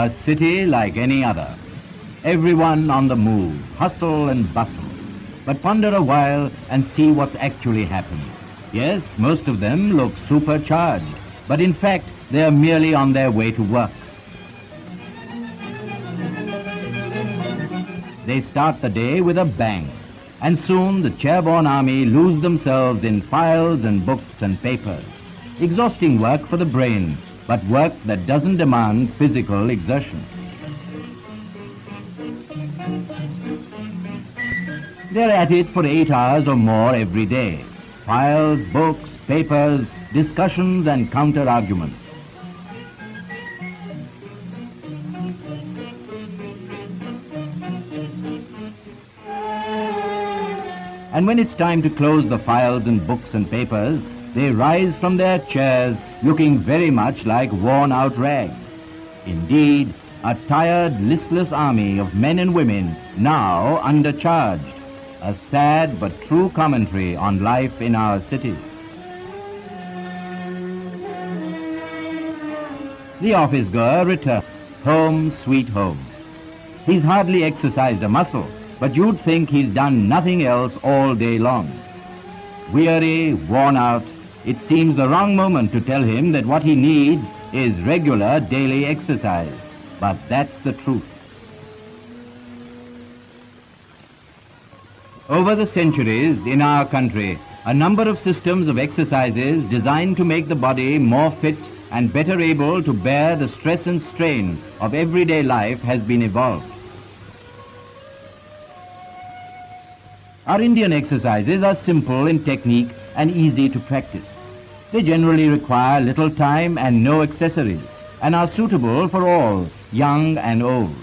A city like any other. Everyone on the move, hustle and bustle. But ponder a while and see what's actually happened. Yes, most of them look supercharged, but in fact, they are merely on their way to work. They start the day with a bang, and soon the chairborne army lose themselves in files and books and papers. Exhausting work for the brain, but work that doesn't demand physical exertion. They're at it for 8 hours or more every day. Files, books, papers, discussions and counter-arguments. And when it's time to close the files and books and papers, they rise from their chairs looking very much like worn-out rags. Indeed, a tired, listless army of men and women now undercharged. A sad but true commentary on life in our cities. The office-goer returns. Home, sweet home. He's hardly exercised a muscle, but you'd think he's done nothing else all day long. Weary, worn out, it seems the wrong moment to tell him that what he needs is regular daily exercise. But that's the truth. Over the centuries in our country, a number of systems of exercises designed to make the body more fit and better able to bear the stress and strain of everyday life has been evolved. Our Indian exercises are simple in technique and easy to practice. They generally require little time and no accessories, and are suitable for all, young and old.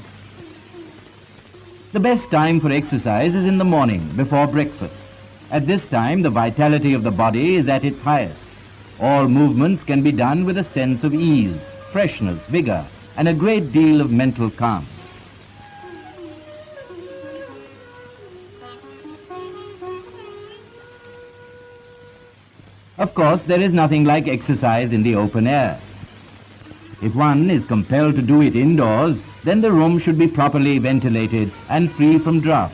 The best time for exercise is in the morning, before breakfast. At this time, the vitality of the body is at its highest. All movements can be done with a sense of ease, freshness, vigor, and a great deal of mental calm. Of course, there is nothing like exercise in the open air. If one is compelled to do it indoors, then the room should be properly ventilated and free from draught.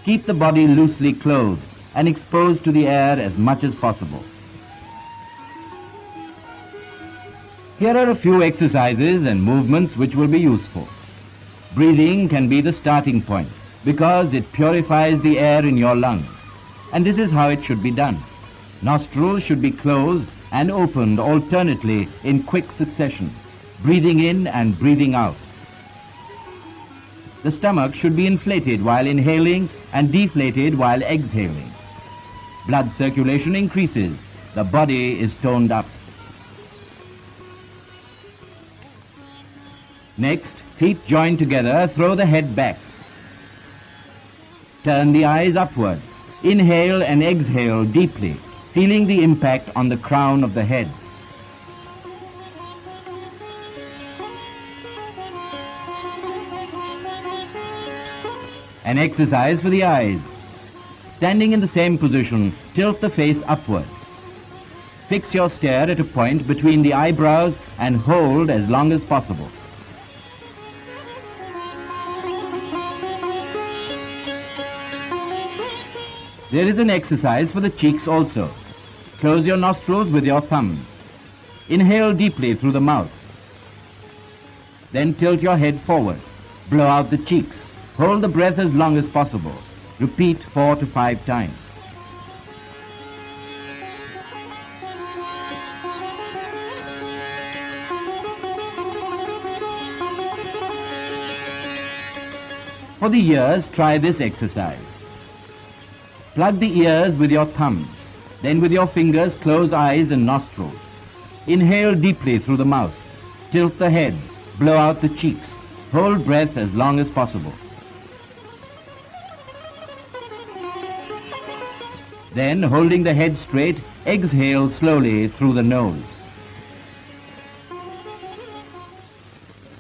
Keep the body loosely clothed and exposed to the air as much as possible. Here are a few exercises and movements which will be useful. Breathing can be the starting point because it purifies the air in your lungs. And this is how it should be done. Nostrils should be closed and opened alternately in quick succession, breathing in and breathing out. The stomach should be inflated while inhaling and deflated while exhaling. Blood circulation increases. The body is toned up. Next, feet joined together, throw the head back. Turn the eyes upward. Inhale and exhale deeply, feeling the impact on the crown of the head. An exercise for the eyes. Standing in the same position, tilt the face upward. Fix your stare at a point between the eyebrows and hold as long as possible. There is an exercise for the cheeks also. Close your nostrils with your thumbs. Inhale deeply through the mouth. Then tilt your head forward. Blow out the cheeks. Hold the breath as long as possible. Repeat 4 to 5 times. For the ears, try this exercise. Plug the ears with your thumbs. Then with your fingers, close eyes and nostrils. Inhale deeply through the mouth. Tilt the head. Blow out the cheeks. Hold breath as long as possible. Then, holding the head straight, exhale slowly through the nose.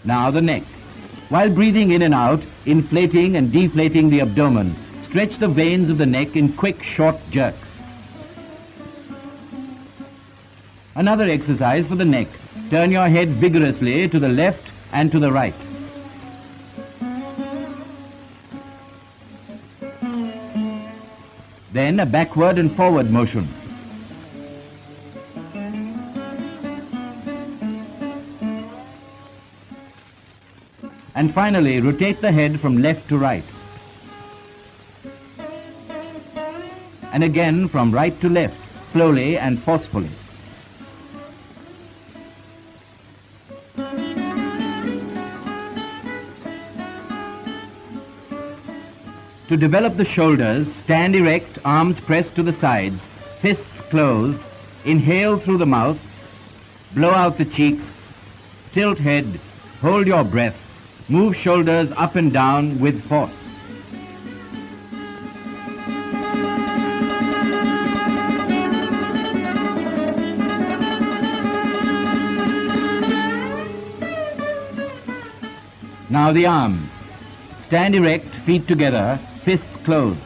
Now the neck. While breathing in and out, inflating and deflating the abdomen, stretch the veins of the neck in quick, short jerks. Another exercise for the neck. Turn your head vigorously to the left and to the right. Then a backward and forward motion. And finally, rotate the head from left to right. And again from right to left, slowly and forcefully. To develop the shoulders, stand erect, arms pressed to the sides, fists closed, inhale through the mouth, blow out the cheeks, tilt head, hold your breath, move shoulders up and down with force. Now the arms. Stand erect, feet together, fists closed.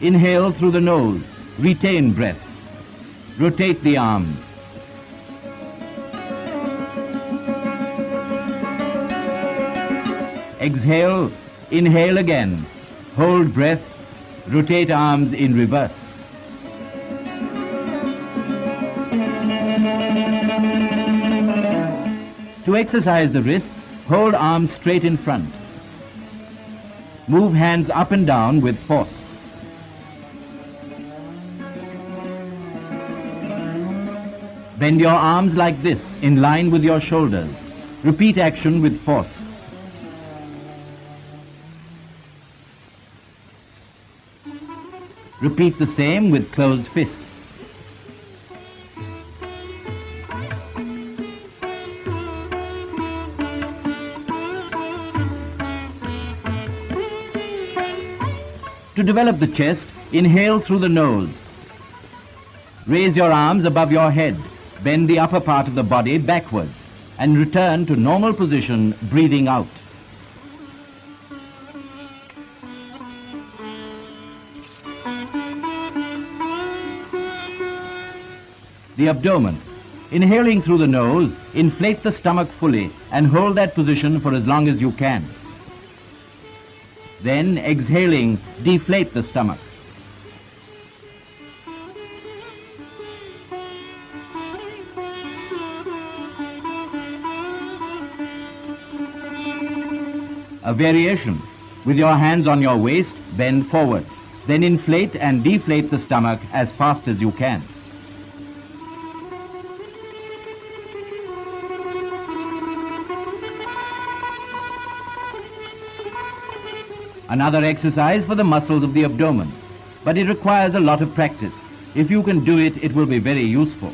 Inhale through the nose, retain breath. Rotate the arms. Exhale, inhale again. Hold breath, rotate arms in reverse. To exercise the wrists, hold arms straight in front. Move hands up and down with force. Bend your arms like this, in line with your shoulders. Repeat action with force. Repeat the same with closed fists. To develop the chest, inhale through the nose. Raise your arms above your head. Bend the upper part of the body backwards and return to normal position, breathing out. The abdomen. Inhaling through the nose, inflate the stomach fully and hold that position for as long as you can. Then, exhaling, deflate the stomach. A variation. With your hands on your waist, bend forward. Then inflate and deflate the stomach as fast as you can. Another exercise for the muscles of the abdomen, but it requires a lot of practice. If you can do it, it will be very useful.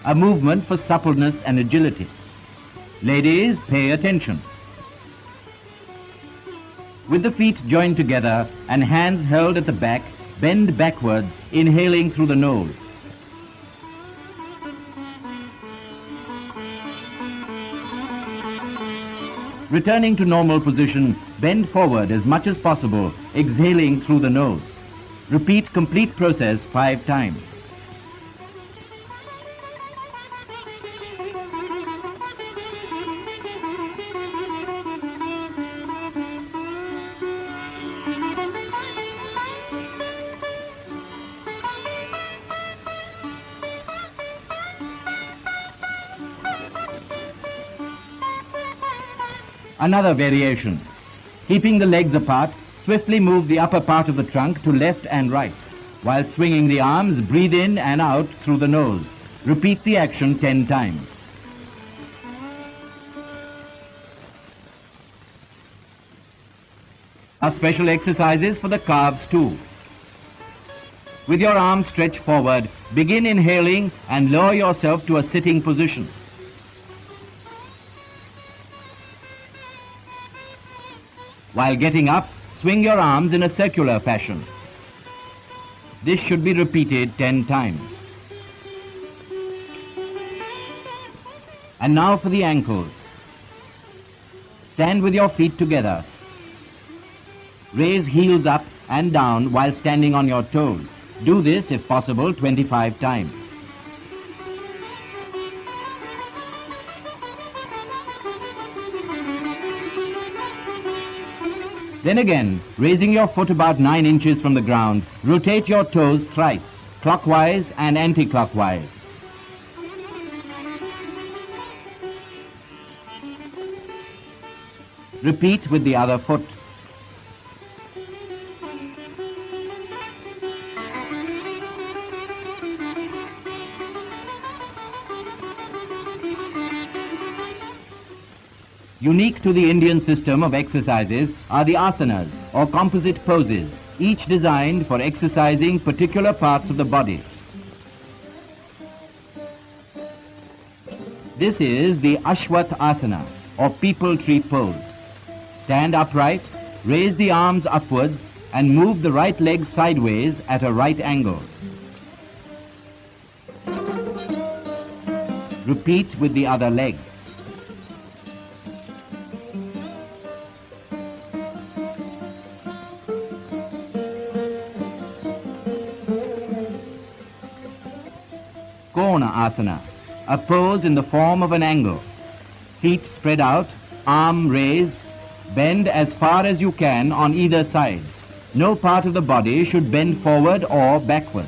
A movement for suppleness and agility. Ladies, pay attention. With the feet joined together and hands held at the back, bend backwards, inhaling through the nose. Returning to normal position, bend forward as much as possible, exhaling through the nose. Repeat complete process 5 times. Another variation. Keeping the legs apart, swiftly move the upper part of the trunk to left and right. While swinging the arms, breathe in and out through the nose. Repeat the action 10 times. Are special exercises for the calves too. With your arms stretched forward, begin inhaling and lower yourself to a sitting position. While getting up, swing your arms in a circular fashion. This should be repeated 10 times. And now for the ankles. Stand with your feet together. Raise heels up and down while standing on your toes. Do this, if possible, 25 times. Then again, raising your foot about 9 inches from the ground, rotate your toes thrice, clockwise and anti-clockwise. Repeat with the other foot. Unique to the Indian system of exercises are the asanas, or composite poses, each designed for exercising particular parts of the body. This is the Ashwat Asana, or people tree pose. Stand upright, raise the arms upwards, and move the right leg sideways at a right angle. Repeat with the other leg. Kona Asana, a pose in the form of an angle. Feet spread out, arm raised, bend as far as you can on either side. No part of the body should bend forward or backward.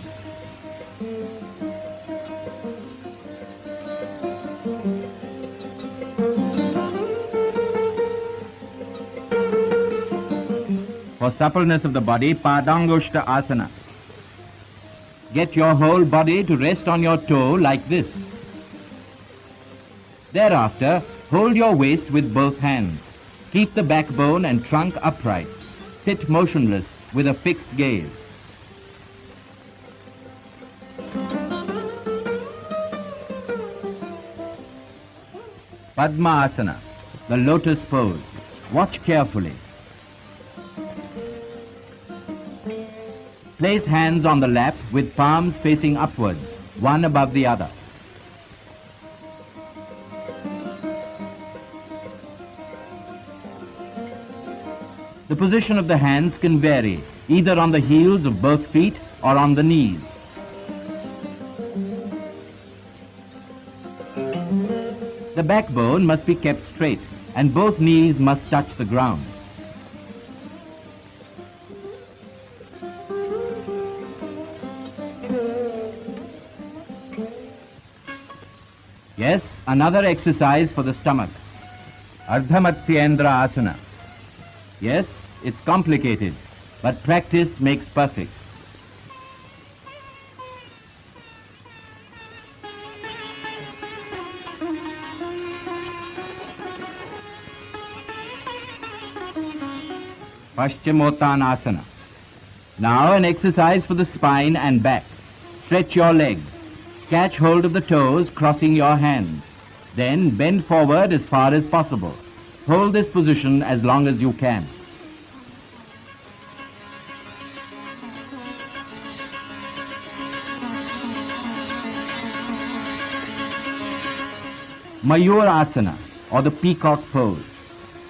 For suppleness of the body, Padangushta Asana. Get your whole body to rest on your toe like this. Thereafter, hold your waist with both hands. Keep the backbone and trunk upright. Sit motionless with a fixed gaze. Padmasana, the lotus pose. Watch carefully. Place hands on the lap with palms facing upwards, one above the other. The position of the hands can vary, either on the heels of both feet or on the knees. The backbone must be kept straight, and both knees must touch the ground. Yes, another exercise for the stomach. Ardhamatsyendra Asana. Yes, it's complicated, but practice makes perfect. Paschimottanasana. Now an exercise for the spine and back. Stretch your legs. Catch hold of the toes, crossing your hands. Then bend forward as far as possible. Hold this position as long as you can. Mayurasana, or the peacock pose.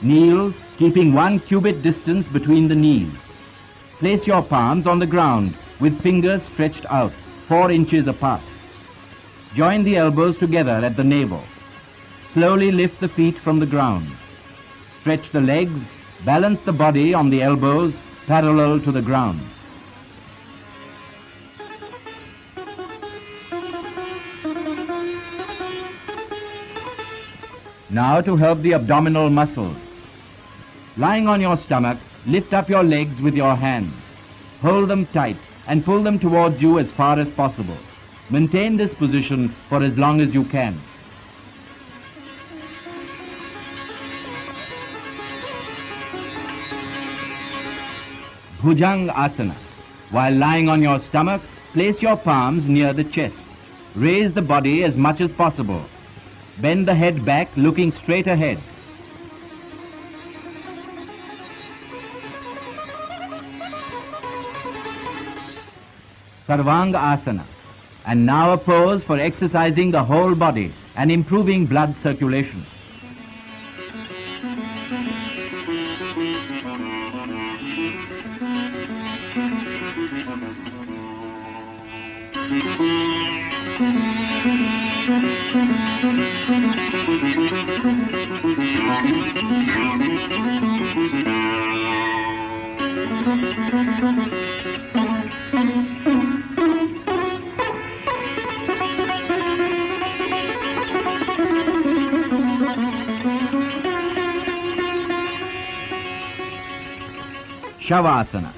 Kneel, keeping 1 cubit distance between the knees. Place your palms on the ground with fingers stretched out, 4 inches apart. Join the elbows together at the navel. Slowly lift the feet from the ground. Stretch the legs, balance the body on the elbows parallel to the ground. Now to help the abdominal muscles. Lying on your stomach, lift up your legs with your hands. Hold them tight and pull them towards you as far as possible. Maintain this position for as long as you can. Bhujang Asana. While lying on your stomach, place your palms near the chest. Raise the body as much as possible. Bend the head back, looking straight ahead. Sarvanga Asana. And now a pose for exercising the whole body and improving blood circulation. Shavasana.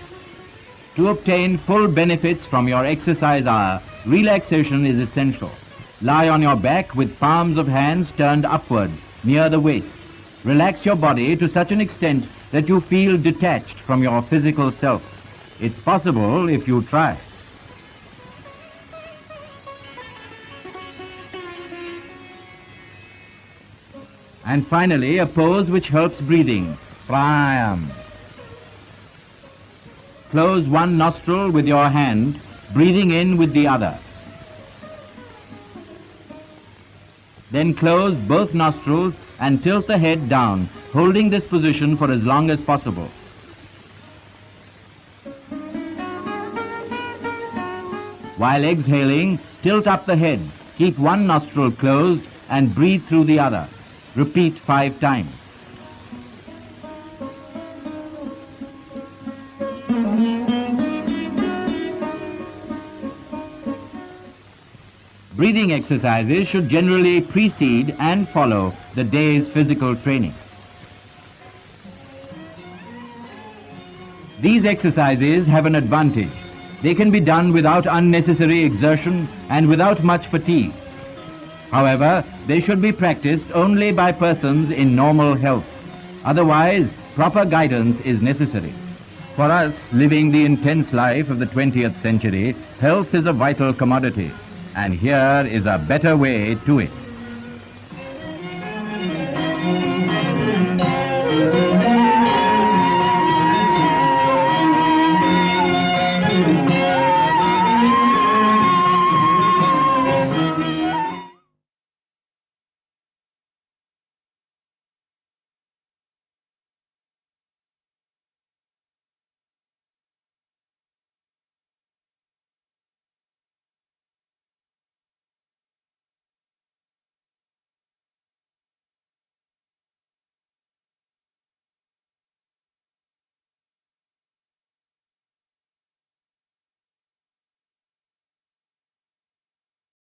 To obtain full benefits from your exercise hour, relaxation is essential. Lie on your back with palms of hands turned upwards, near the waist. Relax your body to such an extent that you feel detached from your physical self. It's possible if you try. And finally, a pose which helps breathing, pranayama. Close one nostril with your hand, breathing in with the other. Then close both nostrils and tilt the head down, holding this position for as long as possible. While exhaling, tilt up the head, keep one nostril closed and breathe through the other. Repeat 5 times. Breathing exercises should generally precede and follow the day's physical training. These exercises have an advantage. They can be done without unnecessary exertion and without much fatigue. However, they should be practiced only by persons in normal health. Otherwise, proper guidance is necessary. For us, living the intense life of the 20th century, health is a vital commodity. And here is a better way to it.